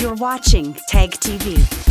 You're watching TAG TV.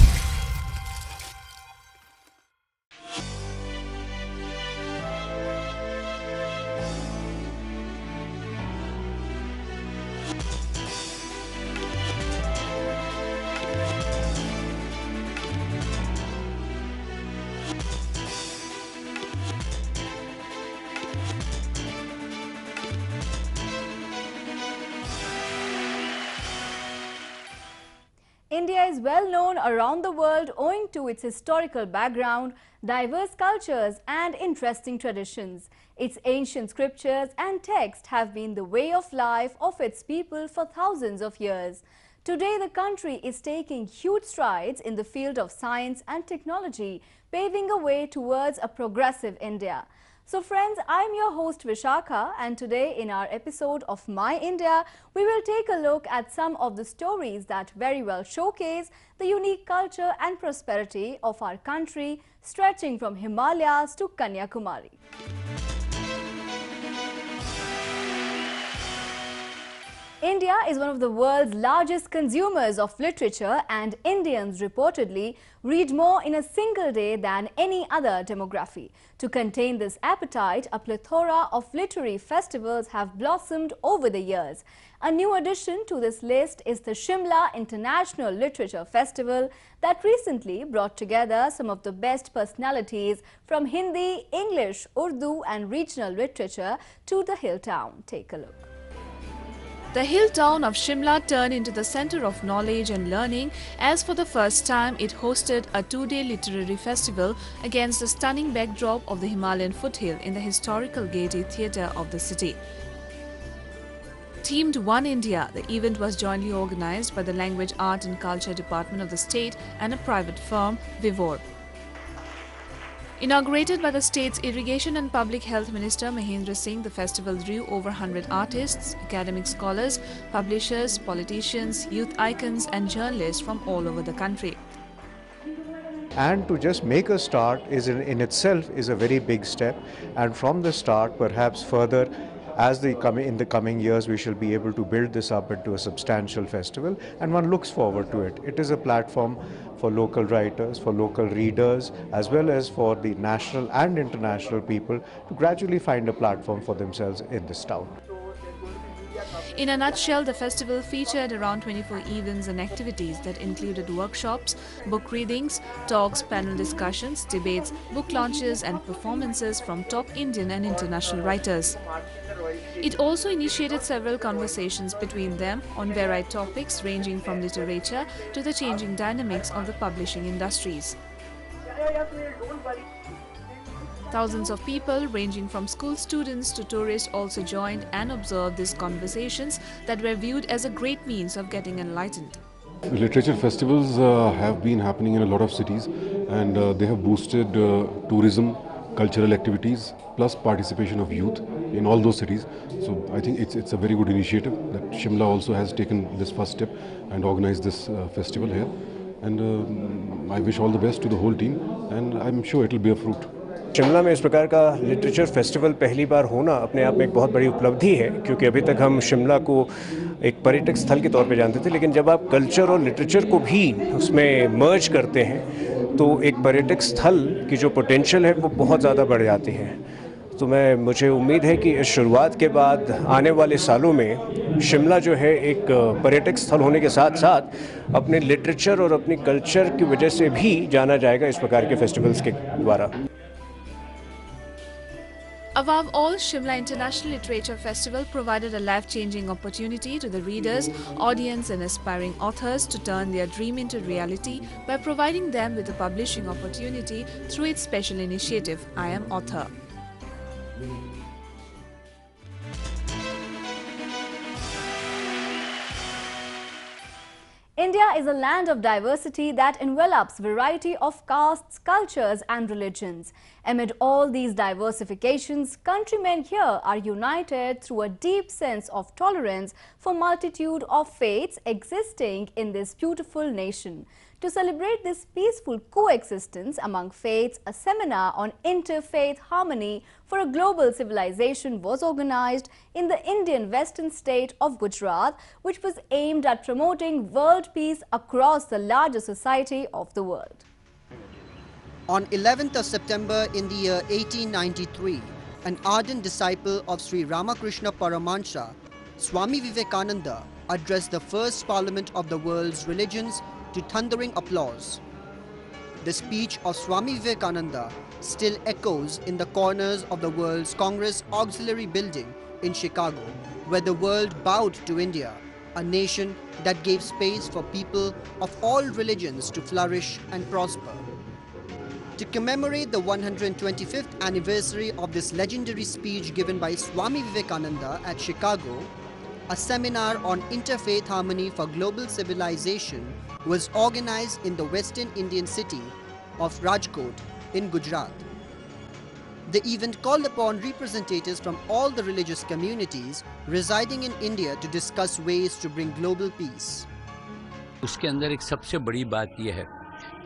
India is well known around the world owing to its historical background, diverse cultures and interesting traditions. Its ancient scriptures and texts have been the way of life of its people for thousands of years. Today, the country is taking huge strides in the field of science and technology, paving a way towards a progressive India. So friends, I'm your host Vishakha, and today in our episode of My India, we will take a look at some of the stories that very well showcase the unique culture and prosperity of our country, stretching from Himalayas to Kanyakumari. India is one of the world's largest consumers of literature, and Indians reportedly read more in a single day than any other demography. To contain this appetite, a plethora of literary festivals have blossomed over the years. A new addition to this list is the Shimla International Literature Festival that recently brought together some of the best personalities from Hindi, English, Urdu and regional literature to the hill town. Take a look. The hill town of Shimla turned into the center of knowledge and learning as for the first time it hosted a two-day literary festival against the stunning backdrop of the Himalayan foothill in the historical Gaiety Theatre of the city. Themed One India, the event was jointly organized by the Language, Art and Culture Department of the state and a private firm, Vivor. Inaugurated by the state's Irrigation and Public Health Minister Mahendra Singh, the festival drew over 100 artists, academic scholars, publishers, politicians, youth icons and journalists from all over the country. And to just make a start is in itself is a very big step, and from the start perhaps further in the coming years we shall be able to build this up into a substantial festival, and one looks forward to it. It is a platform for local writers, for local readers, as well as for the national and international people to gradually find a platform for themselves in this town. In a nutshell, the festival featured around 24 events and activities that included workshops, book readings, talks, panel discussions, debates, book launches and performances from top Indian and international writers. It also initiated several conversations between them on varied topics ranging from literature to the changing dynamics of the publishing industries. Thousands of people ranging from school students to tourists also joined and observed these conversations that were viewed as a great means of getting enlightened. Literature festivals have been happening in a lot of cities, and they have boosted tourism, cultural activities, plus participation of youth in all those cities. So I think it's a very good initiative that Shimla also has taken this first step and organized this festival here. And I wish all the best to the whole team, and I'm sure it will bear fruit. Shimla में इस प्रकार का literature festival पहली बार होना अपने आप में एक बहुत बड़ी उपलब्धि है, क्योंकि अभी तक हम शिमला को एक पर्यटक स्थल के तौर पे जानते थे, लेकिन जब आप कल्चर और लिटरेचर को भी उसमें मर्ज करते हैं तो एक पर्यटक स्थल की जो पोटेंशियल है वो बहुत ज़्यादा बढ़ जाती है। तो मुझे उम्मीद है कि इस शुरुआत के बाद आने वाले सालों में शिमला जो है एक पर्यटक स्थल होने के साथ साथ अपने लिटरेचर और अपनी कल्चर की वजह से भी जाना जाएगा इस प्रकार के फेस्टिवल्स के द्वारा। Above all, Shimla International Literature Festival provided a life-changing opportunity to the readers, audience and aspiring authors to turn their dream into reality by providing them with a publishing opportunity through its special initiative, I Am Author. India is a land of diversity that envelops variety of castes, cultures and religions. Amid all these diversifications, countrymen here are united through a deep sense of tolerance for multitude of faiths existing in this beautiful nation. To celebrate this peaceful coexistence among faiths, a seminar on interfaith harmony for a global civilization was organized in the Indian western state of Gujarat, which was aimed at promoting world peace across the largest society of the world. On 11th of September in the year 1893, an ardent disciple of Sri Ramakrishna Paramahansa, Swami Vivekananda, addressed the first parliament of the world's religions to thundering applause. The speech of Swami Vivekananda still echoes in the corners of the world's Congress Auxiliary Building in Chicago, where the world bowed to India, a nation that gave space for people of all religions to flourish and prosper. To commemorate the 125th anniversary of this legendary speech given by Swami Vivekananda at Chicago, a seminar on interfaith harmony for global civilization was organized in the western Indian city of Rajkot in Gujarat. The event called upon representatives from all the religious communities residing in India to discuss ways to bring global peace. उसके अंदर एक सबसे बड़ी बात यह है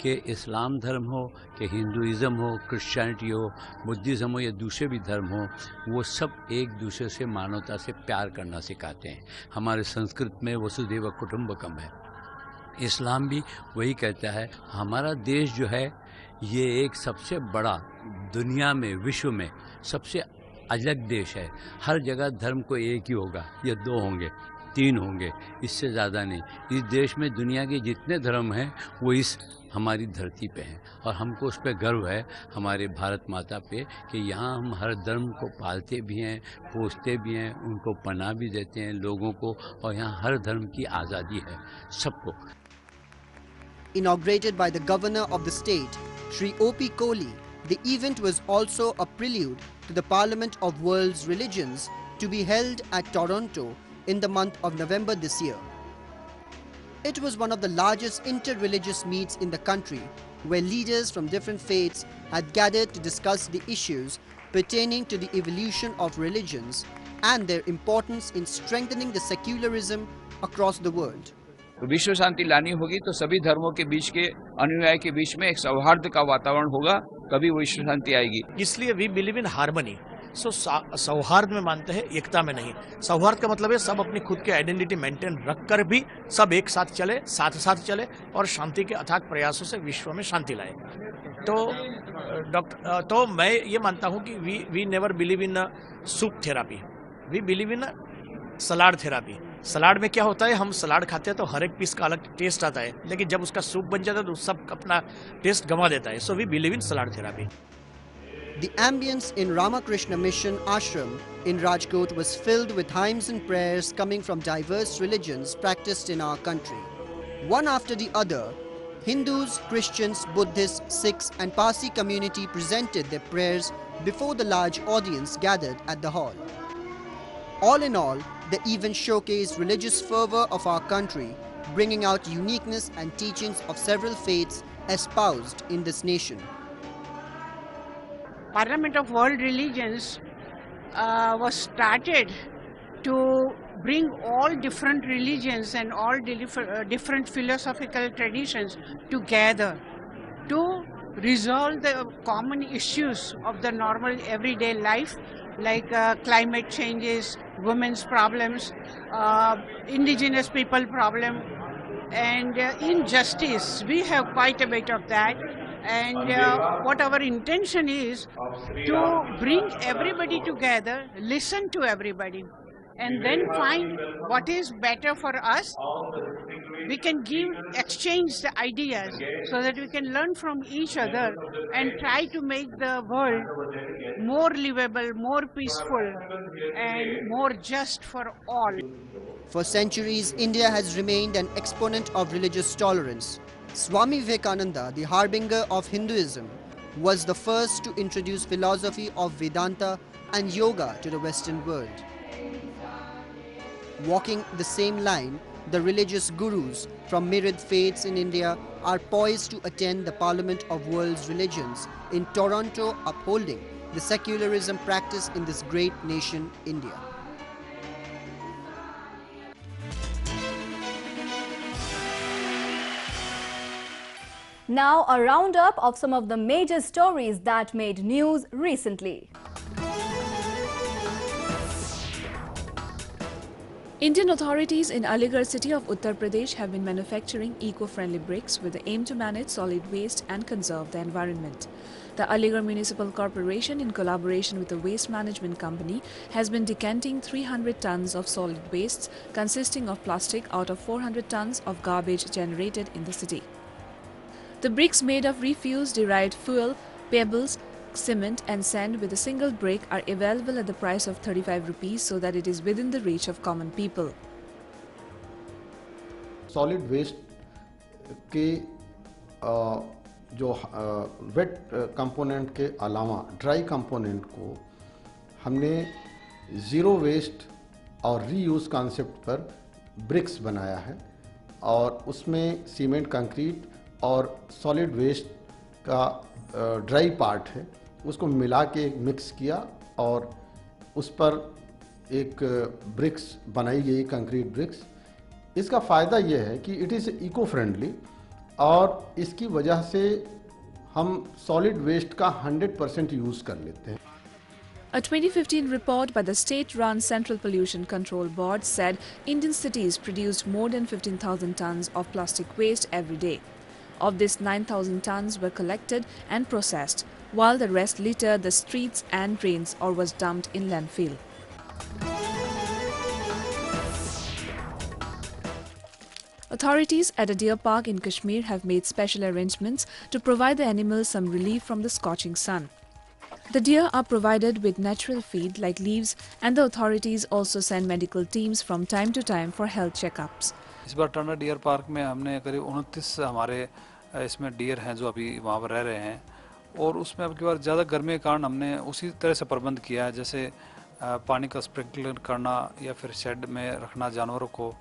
कि इस्लाम धर्म हो कि हिंदुइज़्म हो, क्रिश्चियनिटी हो, बुद्धिज़्म हो या दूसरे भी धर्म हो, वो सब एक दूसरे से मानवता से प्यार करना सिखाते हैं। हमारे संस्कृत में वसुधैव कुटुंबकम है। इस्लाम भी वही कहता है। हमारा देश जो है ये एक सबसे बड़ा दुनिया में, विश्व में सबसे अलग देश है। हर जगह धर्म को एक ही होगा या दो होंगे, तीन होंगे, इससे ज़्यादा नहीं। इस देश में दुनिया के जितने धर्म हैं वो इस हमारी धरती पे हैं और हमको उस पर गर्व है, हमारे भारत माता पे, कि यहाँ हम हर धर्म को पालते भी हैं, पोसते भी हैं, उनको पनाह भी देते हैं लोगों को, और यहाँ हर धर्म की आज़ादी है सबको। Inaugurated by the governor of the state, Sri O.P. Kohli, the event was also a prelude to the Parliament of World's Religions to be held at Toronto in the month of November this year. It was one of the largest inter-religious meets in the country, where leaders from different faiths had gathered to discuss the issues pertaining to the evolution of religions and their importance in strengthening the secularism across the world. विश्व शांति लानी होगी तो सभी धर्मों के बीच के अनुयायी के बीच में एक सौहार्द का वातावरण होगा, तभी विश्व शांति आएगी। इसलिए वी बिलीव इन हार्मनी। सो सौहार्द में मानते हैं, एकता में नहीं। सौहार्द का मतलब है सब अपनी खुद की आइडेंटिटी मेंटेन रखकर भी सब एक साथ चले, साथ चले और शांति के अथाक प्रयासों से विश्व में शांति लाए। तो मैं ये मानता हूँ कि we never believe in soup therapy, we believe in salad therapy. Salad में क्या होता है, हम सलाड खाते हैं तो हर एक पीस का अलग टेस्ट आता है, लेकिन जब उसका सूप बन जाता है तो सब अपना टेस्ट गंवा देता है। So we believe in salad therapy. The ambience in Ramakrishna Mission Ashram in Rajkot was filled with hymns and prayers coming from diverse religions practiced in our country. One after the other, Hindus, Christians, Buddhists, Sikhs and Parsi community presented their prayers before the large audience gathered at the hall. All in all, the event showcased religious fervor of our country, bringing out uniqueness and teachings of several faiths espoused in this nation. Parliament of World Religions was started to bring all different religions and all different philosophical traditions together to resolve the common issues of the normal everyday life, like climate changes, women's problems, indigenous people problem, and injustice. We have quite a bit of that. And what our intention is to bring everybody together, listen to everybody, and then find what is better for us. We can exchange the ideas so that we can learn from each other and try to make the world more livable, more peaceful, and more just for all. For centuries, India has remained an exponent of religious tolerance. Swami Vivekananda, the harbinger of Hinduism, was the first to introduce philosophy of Vedanta and yoga to the Western world. Walking the same line, the religious gurus from myriad faiths in India are poised to attend the Parliament of World's Religions in Toronto, upholding the secularism practiced in this great nation, India. Now, a roundup of some of the major stories that made news recently. Indian authorities in Aligarh city of Uttar Pradesh have been manufacturing eco-friendly bricks with the aim to manage solid waste and conserve the environment. The Aligarh Municipal Corporation, in collaboration with the waste management company, has been decanting 300 tons of solid wastes consisting of plastic out of 400 tons of garbage generated in the city. The bricks made of refuse-derived fuel, pebbles, cement and sand with a single brick are available at the price of 35 rupees so that it is within the reach of common people. Solid waste के जो wait component के अलावा dry component को हमने zero waste और reuse concept पर BRICS बनाया है और उसमें सीमेंट कंक्रीट और सॉलिड वेस्ट का ड्राई पार्ट है उसको मिला के मिक्स किया और उस पर एक ब्रिक्स बनाई गई कंक्रीट ब्रिक्स। इसका फ़ायदा ये है कि इट इज़ इको फ्रेंडली और इसकी वजह से हम सॉलिड वेस्ट का 100% यूज़ कर लेते हैं। A 2015 report by the state-run Central Pollution Control Board said Indian cities produced more than 15,000 tons of plastic waste every day. Of this, 9,000 tons were collected and processed, while the rest littered the streets and drains or was dumped in landfill. Authorities at a deer park in Kashmir have made special arrangements to provide the animals some relief from the scorching sun. The deer are provided with natural feed like leaves, and the authorities also send medical teams from time to time for health checkups. इस बार Tanda deer park में हमने करीब 29 हमारे इसमें dear हैं जो अभी वहाँ पर रह रहे हैं और उसमें अब की बार ज़्यादा गर्मी के कारण हमने उसी तरह से प्रबंध किया है, जैसे पानी का स्प्रिंकलर करना या फिर शेड में रखना जानवरों को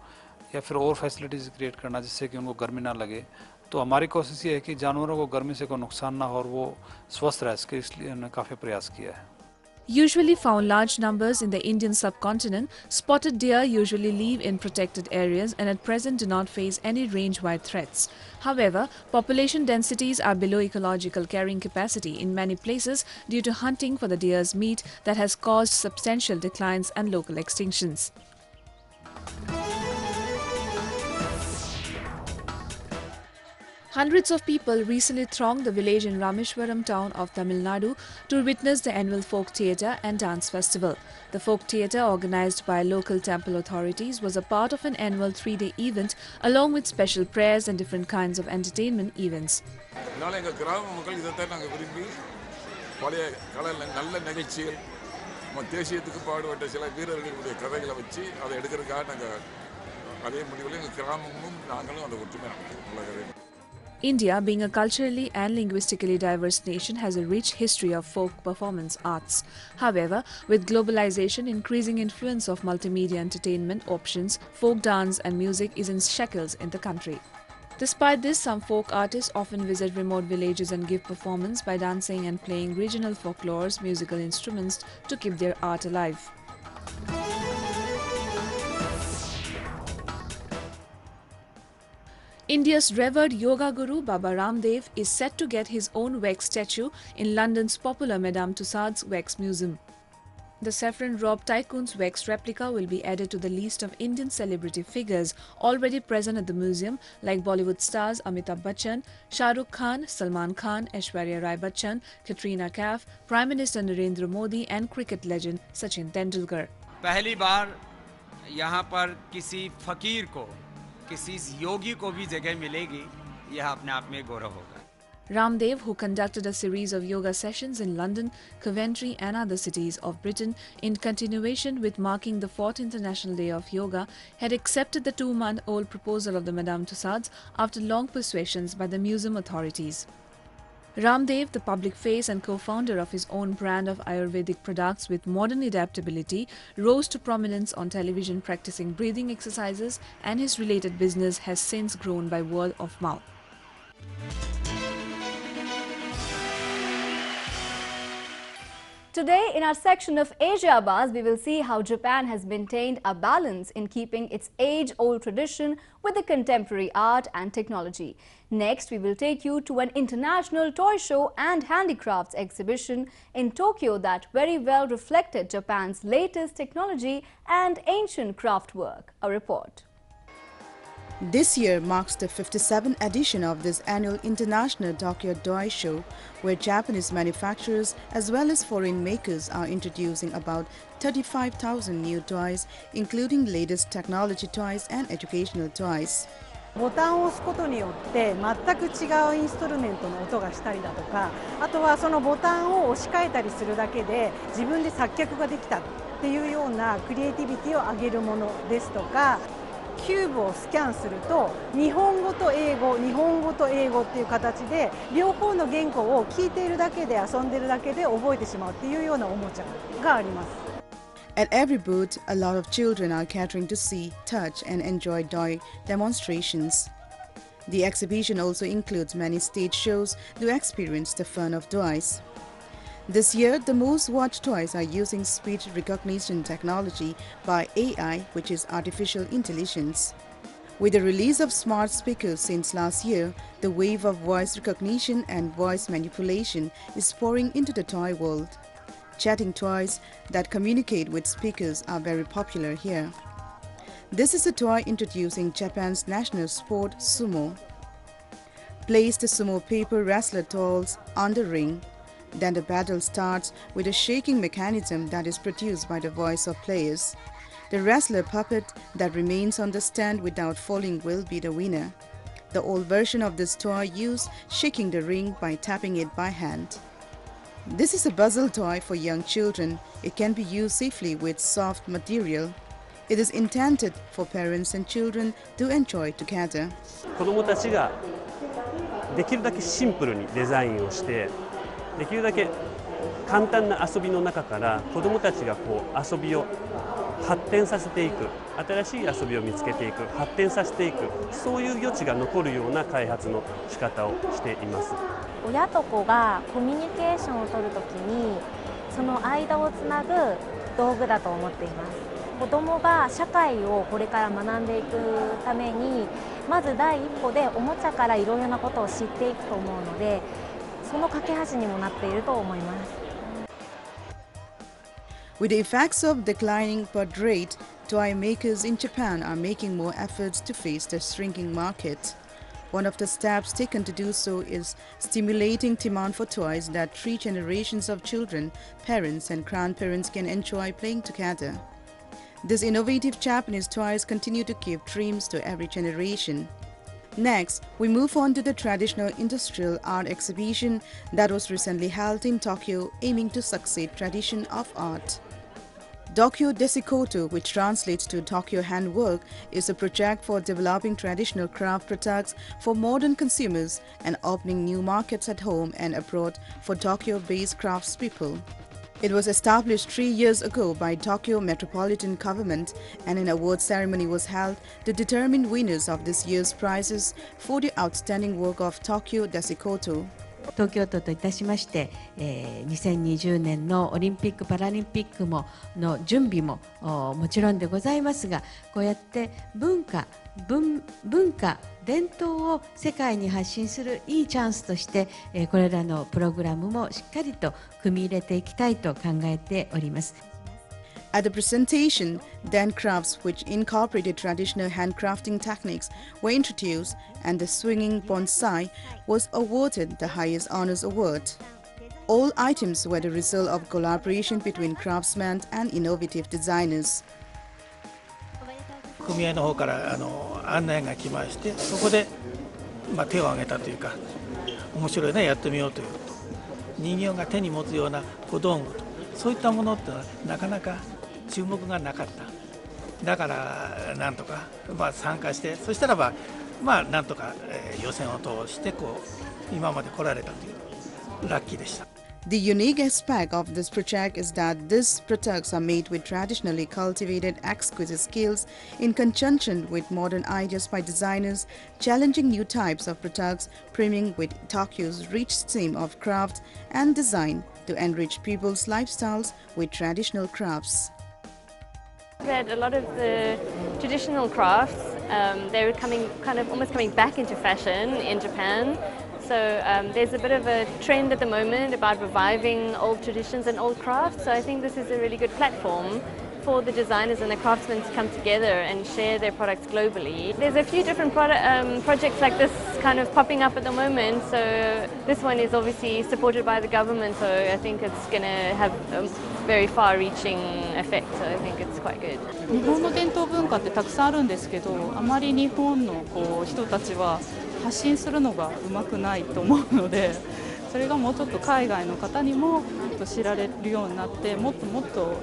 या फिर और फैसिलिटीज़ क्रिएट करना जिससे कि उनको गर्मी ना लगे। तो हमारी कोशिश ये है कि जानवरों को गर्मी से कोई नुकसान ना हो और वो स्वस्थ रह सके, इसलिए हमने काफ़ी प्रयास किया है। Usually found large numbers in the Indian subcontinent, spotted deer usually live in protected areas and at present do not face any range-wide threats. However, population densities are below ecological carrying capacity in many places due to hunting for the deer's meat that has caused substantial declines and local extinctions. Hundreds of people recently thronged the village in Rameshwaram town of Tamil Nadu to witness the annual folk theatre and dance festival. The folk theatre, organized by local temple authorities, was a part of an annual 3-day event along with special prayers and different kinds of entertainment events. India, being a culturally and linguistically diverse nation, has a rich history of folk performance arts. However, with globalization, increasing influence of multimedia entertainment options, folk dance and music is in shackles in the country. Despite this, some folk artists often visit remote villages and give performance by dancing and playing regional folklores, musical instruments to keep their art alive. India's revered yoga guru Baba Ramdev is set to get his own wax statue in London's popular Madame Tussauds Wax Museum. The saffron-robed tycoon's wax replica will be added to the list of Indian celebrity figures already present at the museum, like Bollywood stars Amitabh Bachchan, Shah Rukh Khan, Salman Khan, Aishwarya Rai Bachchan, Katrina Kaif, Prime Minister Narendra Modi and cricket legend Sachin Tendulkar. पहली बार यहाँ पर किसी फकीर को, किसी योगी को भी जगह मिलेगी, यह अपने आप में गौरव होगा। Ramdev, who conducted a series of yoga sessions in London, Coventry and other cities of Britain in continuation with marking the 4th International Day of Yoga, had accepted the 2-month-old proposal of the Madame Tussauds after long persuasions by the museum authorities. Ramdev, the public face and co-founder of his own brand of Ayurvedic products with modern adaptability, rose to prominence on television practicing breathing exercises, and his related business has since grown by word of mouth. Today, in our section of Asia Buzz, we will see how Japan has maintained a balance in keeping its age-old tradition with the contemporary art and technology. Next, we will take you to an international toy show and handicrafts exhibition in Tokyo that very well reflected Japan's latest technology and ancient craft work. A report. This year marks the 57th edition of this annual International Tokyo Toy Show, where Japanese manufacturers as well as foreign makers are introducing about 35,000 new toys, including latest technology toys and educational toys. ボタンを押すことによって全く違うインストルメントの音がしたりだとか、あとはそのボタンを押し替えたりするだけで自分で作曲ができたっていうようなクリエイティビティを上げるものですとか、キューブをスキャンすると日本語と英語、日本語と英語っていう形で両方の言語を聞いているだけで遊んでるだけで覚えてしまうっていうようなおもちゃがあります。 At every booth, a lot of children are catering to see, touch and enjoy toy demonstrations. The exhibition also includes many stage shows to experience the fun of toys. This year, the most watched toys are using speech recognition technology by AI, which is artificial intelligence. With the release of smart speakers since last year, the wave of voice recognition and voice manipulation is pouring into the toy world. Chatting toys that communicate with speakers are very popular here. This is a toy introducing Japan's national sport, sumo. Place the sumo paper wrestler dolls on the ring. Then the battle starts with a shaking mechanism that is produced by the voice of players. The wrestler puppet that remains on the stand without falling will be the winner. The old version of this toy used shaking the ring by tapping it by hand. This is a puzzle toy for young children. It can be used safely with soft material. It is intended for parents and children to enjoy together. 子どもたちができるだけシンプルにデザインをして、できるだけ簡単な遊びの中から子どもたちが遊びを発展させていく、新しい遊びを見つけていく、発展させていく、そういう余地が残るような開発の仕方をしています。親と子がコミュニケーションを取るときにその間をつなぐ道具だと思っています。子どもが社会をこれから学んでいくためにまず第一歩でおもちゃからいろいろなことを知っていくと思うので、その架け橋にもなっていると思います。With the effects of declining birth rate, toy makers in Japan are making more efforts to face the shrinking market. One of the steps taken to do so is stimulating demand for toys that 3 generations of children, parents and grandparents can enjoy playing together. These innovative Japanese toys continue to give dreams to every generation. Next, we move on to the traditional industrial art exhibition that was recently held in Tokyo, aiming to succeed tradition of art. Tokyo Desikoto, which translates to Tokyo Handwork, is a project for developing traditional craft products for modern consumers and opening new markets at home and abroad for Tokyo-based craftspeople. It was established 3 years ago by Tokyo Metropolitan Government, and an award ceremony was held to determine winners of this year's prizes for the outstanding work of Tokyo Desikoto. 東京都といたしまして、2020年のオリンピック・パラリンピックの準備ももちろんでございますが、こうやって文化、伝統を世界に発信するいいチャンスとして、これらのプログラムもしっかりと組み入れていきたいと考えております。At the presentation, then crafts which incorporated traditional handcrafting techniques were introduced, and the swinging bonsai was awarded the highest honors award. All items were the result of collaboration between craftsmen and innovative designers. 組合の方から案内が来まして、そこで手を挙げたというか、面白いねやってみようということ、人形が手に持つような小道具と、そういったものってなかなか注目がなかった。だからなんとか参加して、そしたらなんとか予選を通して今まで来られたというラッキーでした。The unique aspect of this project is that these products are made with traditionally cultivated exquisite skills in conjunction with modern ideas by designers, challenging new types of products, brimming with Tokyo's rich theme of craft and design, to enrich people's lifestyles with traditional crafts. That a lot of the traditional crafts, they're almost coming back into fashion in Japan. So there's a bit of a trend at the moment about reviving old traditions and old crafts. So I think this is a really good platform for the designers and the craftsmen to come together and share their products globally. There's a few different projects like this kind of popping up at the moment. So this one is obviously supported by the government. So I think it's going to have a very far-reaching effect. So I think it's quite good. 日本の伝統文化ってたくさんあるんですけど、あまり日本の人たちは発信するのがうまくないと思うので、それがもうちょっと海外の方にも知られるようになって、もっともっと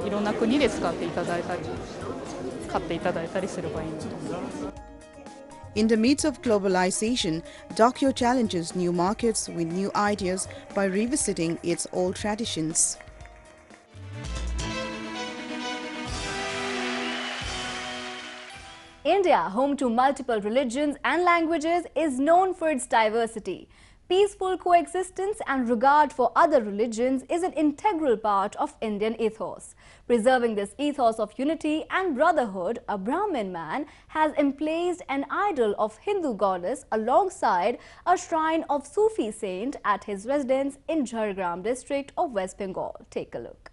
いろんな国で使っていただいたり、買っていただいたりすればいいなと思います。In the midst of globalization, Tokyo challenges new markets with new ideas by revisiting its old traditions. India, home to multiple religions and languages, is known for its diversity. Peaceful coexistence and regard for other religions is an integral part of Indian ethos. Preserving this ethos of unity and brotherhood, a Brahmin man has emplaced an idol of Hindu goddess alongside a shrine of Sufi saint at his residence in Jhargram district of West Bengal. Take a look.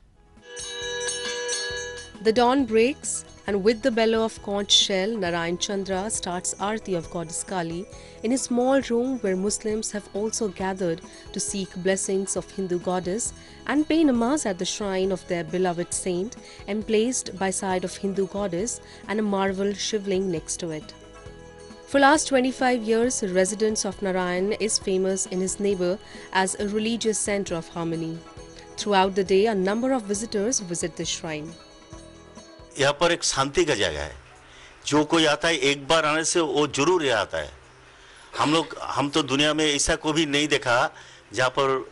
The dawn breaks, and with the bellow of conch shell, Narayan Chandra starts Aarti of Goddess Kali in a small room where Muslims have also gathered to seek blessings of Hindu goddess and pay namaz at the shrine of their beloved saint, emplaced by side of Hindu goddess and a marble shivling next to it. For last 25 years, residents of Narayan is famous in his neighbor as a religious center of harmony. Throughout the day, a number of visitors visit this shrine. यहाँ पर एक शांति का जगह है, जो कोई आता है एक बार आने से वो जरूर यहाँ आता है। हम तो दुनिया में ऐसा कोई भी नहीं देखा जहाँ पर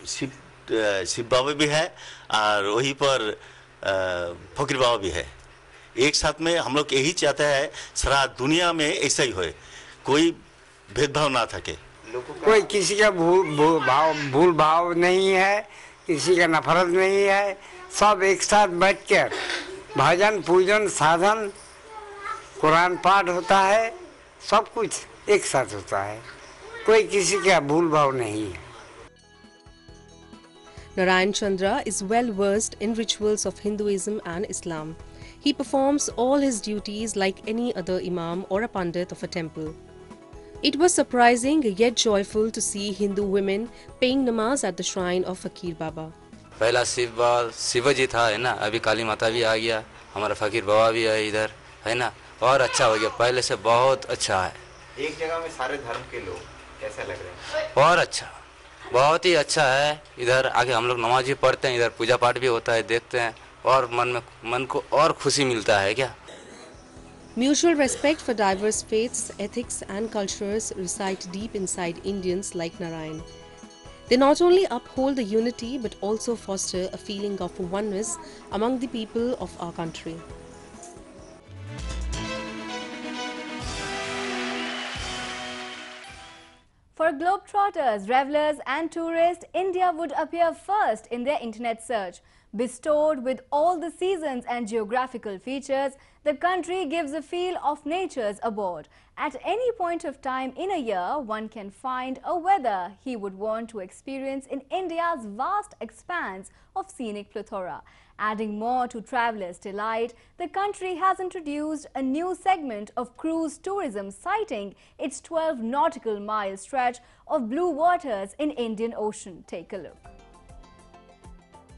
शिव बाबा भी है और वहीं पर फकीर बाबा भी है। एक साथ में हम लोग यही चाहते हैं सारा दुनिया में ऐसा ही होए, कोई भेदभाव ना थके। कोई किसी का भूल भाव नहीं है, किसी का नफरत नहीं है, सब एक साथ बैठकर भजन पूजन साधन कुरान पाठ होता है, सब कुछ एक साथ होता है, कोई किसी का भूल भाव नहीं है। Narayan Chandra is well versed in rituals of Hinduism and Islam. He performs all his duties like any other imam or a pandit of a temple. It was surprising yet joyful to see Hindu women paying namaz at the shrine of Fakir Baba. पहला शिवजी था, है ना, अभी काली माता भी आ गया, हमारा फकीर बाबा भी है इधर, है ना, और अच्छा हो गया, पहले से बहुत अच्छा है। एक जगह में सारे धर्म के लोग कैसा लग रहे हैं? और अच्छा, बहुत ही अच्छा है। इधर आके हम लोग नमाज भी पढ़ते हैं, इधर पूजा पाठ भी होता है, देखते हैं और मन को और खुशी मिलता है क्या। Mutual respect for diverse faiths, ethics and cultures reside deep inside Indians like Narayan. They not only uphold the unity but also foster a feeling of oneness among the people of our country. For globetrotters, revelers and tourists, India would appear first in their internet search. Bestowed with all the seasons and geographical features, the country gives a feel of nature's abode. At any point of time in a year, one can find a weather he would want to experience in India's vast expanse of scenic plethora. Adding more to travelers' delight, the country has introduced a new segment of cruise tourism, citing its 12 nautical mile stretch of blue waters in Indian Ocean. Take a look.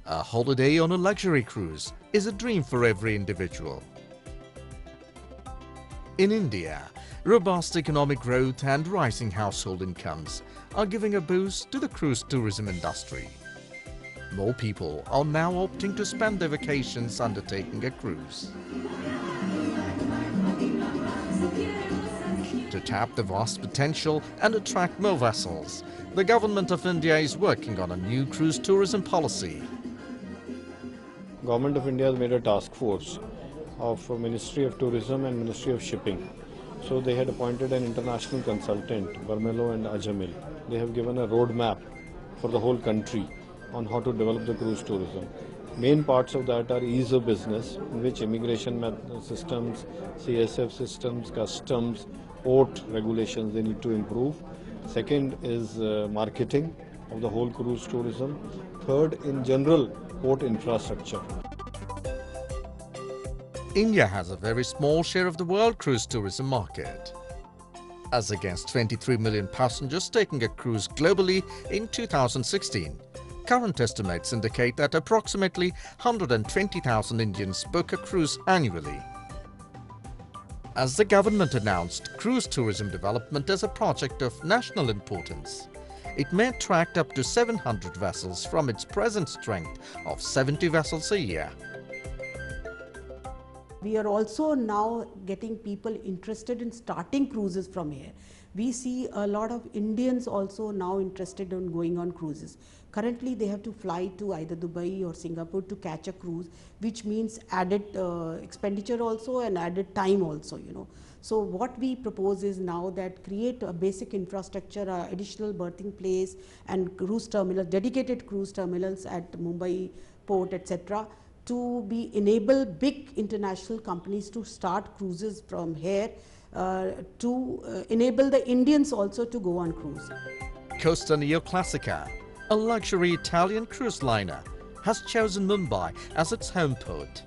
A holiday on a luxury cruise is a dream for every individual. In India, robust economic growth and rising household incomes are giving a boost to the cruise tourism industry. More people are now opting to spend their vacations undertaking a cruise. To tap the vast potential and attract more vessels, the Government of India is working on a new cruise tourism policy. Government of India has made a task force of Ministry of Tourism and Ministry of Shipping. So they had appointed an international consultant, Vermelho and Ajamil. They have given a roadmap for the whole country on how to develop the cruise tourism. Main parts of that are ease of business, in which immigration systems, CSF systems, customs, port regulations, they need to improve. Second is marketing of the whole cruise tourism. Third, in general, port infrastructure. India has a very small share of the world cruise tourism market. As against 23 million passengers taking a cruise globally in 2016, current estimates indicate that approximately 120,000 Indians book a cruise annually. As the government announced cruise tourism development as a project of national importance, it may attract up to 700 vessels from its present strength of 70 vessels a year. We are also now getting people interested in starting cruises from here. We see a lot of Indians also now interested in going on cruises. Currently they have to fly to either Dubai or Singapore to catch a cruise, which means added expenditure also and added time also, you know. So what we propose is now that create a basic infrastructure, additional berthing place and cruise terminal, dedicated cruise terminals at Mumbai port, etc., to be enable big international companies to start cruises from here, to enable the Indians also to go on cruise. Costa Neoclassica, a luxury Italian cruise liner, has chosen Mumbai as its home port.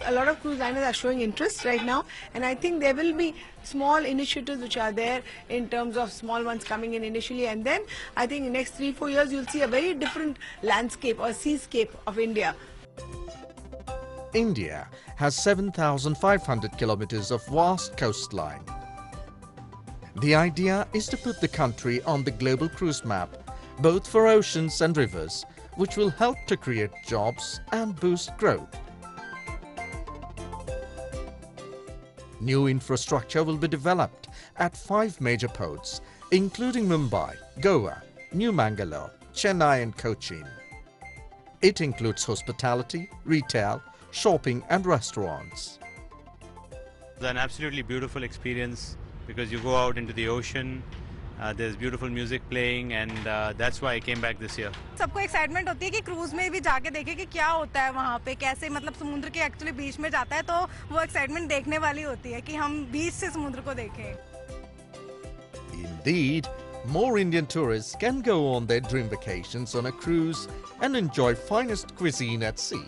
A lot of cruise liners are showing interest right now, and I think there will be small initiatives which are there in terms of small ones coming in initially, and then I think in the next 3-4 years you'll see a very different landscape or seascape of India. India has 7,500 kilometers of vast coastline. The idea is to put the country on the global cruise map, both for oceans and rivers, which will help to create jobs and boost growth. New infrastructure will be developed at 5 major ports, including Mumbai, Goa, New Mangalore, Chennai and Cochin. It includes hospitality, retail, shopping and restaurants. It's an absolutely beautiful experience because you go out into the ocean, there's beautiful music playing, and that's why I came back this year. सबको excitement होती है कि cruise में भी जाके देखें कि क्या होता है वहाँ पे, कैसे मतलब समुद्र के actually बीच में जाता है, तो वो excitement देखने वाली होती है कि हम बीच से समुद्र को देखें. Indeed, more Indian tourists can go on their dream vacations on a cruise and enjoy finest cuisine at sea.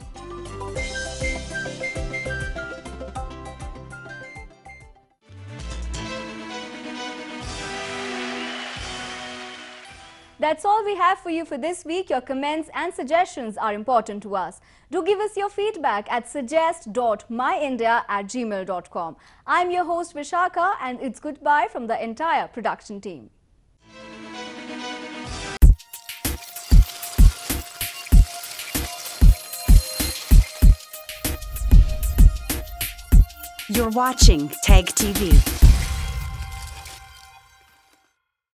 That's all we have for you for this week. Your comments and suggestions are important to us. Do give us your feedback at suggest.myindia@gmail.com. I'm your host Vishakha, and it's goodbye from the entire production team. You're watching TAG TV.